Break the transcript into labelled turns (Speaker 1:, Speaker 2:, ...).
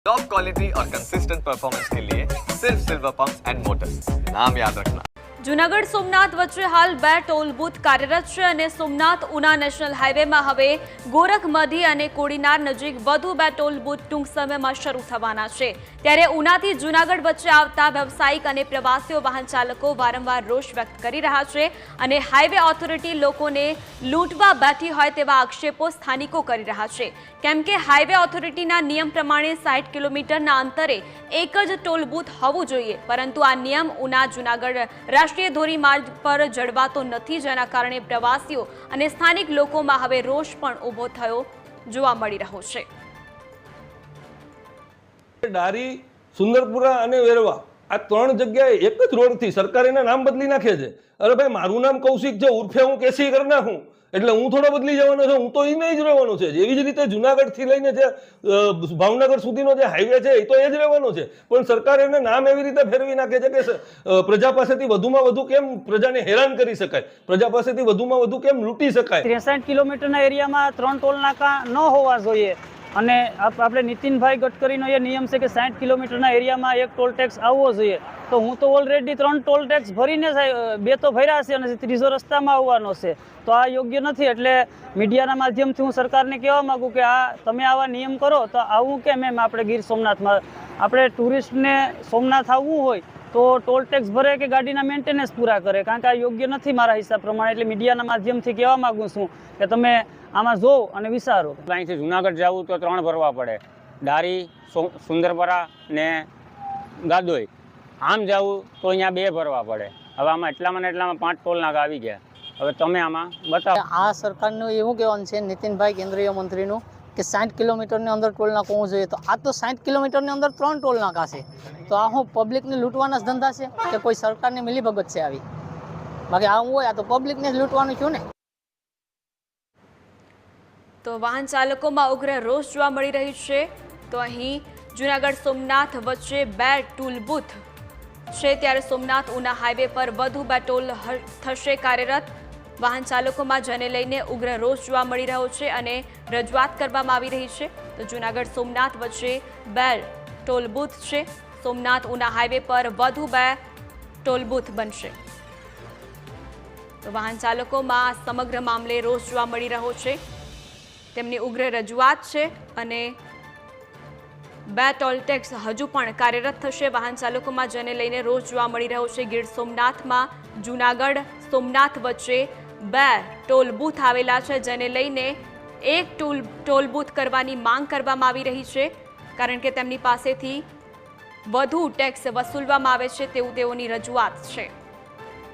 Speaker 1: Top quality और consistent performance के लिए सिर्फ सिल्वर पंप्स एंड मोटर्स, नाम याद रखना।
Speaker 2: જૂનાગઢ સોમનાથ વચ્ચે હાલ 2 ટોલ બૂથ કાર્યરત છે અને સોમનાથ ઉના નેશનલ હાઈવેમાં હવે ગોરખમધી અને કોડીનાર નજીક વધુ 2 ટોલ બૂથ ટૂંક સમયમાં શરૂ થવાના છે। ત્યારે ઉનાથી જૂનાગઢ વચ્ચે આવતા વ્યવસાયિક અને પ્રવાસીઓ વાહન ચાલકો વારંવાર રોષ વ્યક્ત કરી રહ્યા છે અને હાઈવે ઓથોરિટી લોકોને લૂંટવા બેઠી હોય તેવા આક્ષેપો સ્થાનિકો કરી રહ્યા છે, કેમ કે હાઈવે ઓથોરિટીના નિયમ પ્રમાણે 60 કિલોમીટરના અંતરે એક જ ટોલ બૂથ હોવું જોઈએ, પરંતુ આ નિયમ ઉના જૂનાગઢ રાષ્ટ્રીય ધોરીમાર્ગ પર જળવાતો નથી, જેના કારણે પ્રવાસીઓ અને સ્થાનિક લોકોમાં હવે રોષ પણ ઊભો થયો જોવા મળી રહ્યો છે।
Speaker 3: ડારી, સુંદરપુરા અને વેરવા આ 3 જગ્યાએ એક જ રોડથી સરકાર એના નામ બદલી નાખે છે। અરે ભાઈ, મારું નામ કૌશિક છે, ઉર્ફે હું કેસી કરી નાખું એટલે હું થોડો બદલી જવાનો છું? હું તો એ નહીં જ રહેવાનો છે। એવી જ રીતે જુનાગઢથી લઈને જે ભાવનગર સુધીનો જે હાઈવે છે એ તો એ જ રહેવાનો છે, પણ સરકાર એને નામ એવી રીતે ફેરવી નાખે છે કે પ્રજા પાસેથી વધુમાં વધુ કેમ પ્રજાને હેરાન કરી શકાય, પ્રજા પાસેથી વધુમાં વધુ કેમ લૂંટી શકાય।
Speaker 4: 63 કિલોમીટરના એરિયામાં 3 ટોલ નાકા ન હોવા જોઈએ અને આપણે નીતિનભાઈ ગડકરીનો એ નિયમ છે કે 60 કિલોમીટરના એરિયામાં એક ટોલ ટેક્સ આવવો જોઈએ, તો હું તો ઓલરેડી 3 ટોલ ટેક્સ ભરીને 2 તો ભર્યા છે અને ત્રીજો રસ્તામાં આવવાનો છે, તો આ યોગ્ય નથી। એટલે મીડિયાના માધ્યમથી હું સરકારને કહેવા માગું કે તમે આવા નિયમ કરો તો આવું કેમ એમ આપણે ગીર સોમનાથમાં આપણે ટુરિસ્ટને સોમનાથ આવવું હોય તો ટોલ ટેક્સ ભરે કે ગાડીના મેન્ટેનન્સ પૂરા કરે, કારણ કે આ યોગ્ય નથી મારા હિસાબ પ્રમાણે। એટલે મીડિયાના માધ્યમથી કહેવા માગું છું કે તમે આમાં જોવો અને વિચારો।
Speaker 5: અહીંથી જુનાગઢ જવું તો 3 ભરવા પડે, ડારી, સુંદરપરા ને ગાદોઈ। આમ જવું તો અહીંયા 2 ભરવા પડે। હવે આમાં એટલામાં ને એટલામાં 5 ટોલ નાકા આવી ગયા। હવે તમે આમાં બતાવો।
Speaker 6: આ સરકારનું એવું કહેવાનું છે નીતિનભાઈ કેન્દ્રીય મંત્રીનું કે 60 કિલોમીટરની અંદર ટોલ નાકા હોવું જોઈએ, તો આ તો 60 કિલોમીટરની અંદર 3 ટોલ નાકા છે, તો આ હું પબ્લિકને લૂંટવાના જ ધંધા છે કે કોઈ સરકારની મિલીભગત છે આવી? બાકી આવું હોય આ તો પબ્લિકને જ લૂંટવાનું છું ને।
Speaker 2: તો વાહન ચાલકોમાં ઉગ્ર રોષ જોવા મળી રહ્યું છે। તો અહીં જૂનાગઢ સોમનાથ વચ્ચે 2 ટોલ બૂથ છે, ત્યારે સોમનાથ ઉના હાઈવે પર વધુ 2 ટોલ થશે કાર્યરત। વાહન ચાલકોમાં જેને લઈને ઉગ્ર રોષ જોવા મળી રહ્યો છે અને રજૂઆત કરવામાં આવી રહી છે। તો જૂનાગઢ સોમનાથ વચ્ચે 2 ટોલ બૂથ છે, સોમનાથ ઉના હાઈવે પર વધુ 2 ટોલ બૂથ બનશે। તો વાહન ચાલકોમાં સમગ્ર મામલે રોષ જોવા મળી રહ્યો છે, તેમની ઉગ્ર રજૂઆત છે અને 2 ટોલ ટેક્સ હજુ પણ કાર્યરત થશે। વાહન ચાલકોમાં જેને લઈને રોષ જોવા મળી રહ્યો છે। ગીર સોમનાથમાં જૂનાગઢ સોમનાથ વચ્ચે 2 ટોલ બૂથ આવેલા છે, જેને લઈને એક ટોલ બૂથ કરવાની માંગ કરવામાં આવી રહી છે, કારણ કે તેમની પાસેથી વધુ ટેક્સ વસૂલવામાં આવે છે તેવું તેઓની રજૂઆત છે।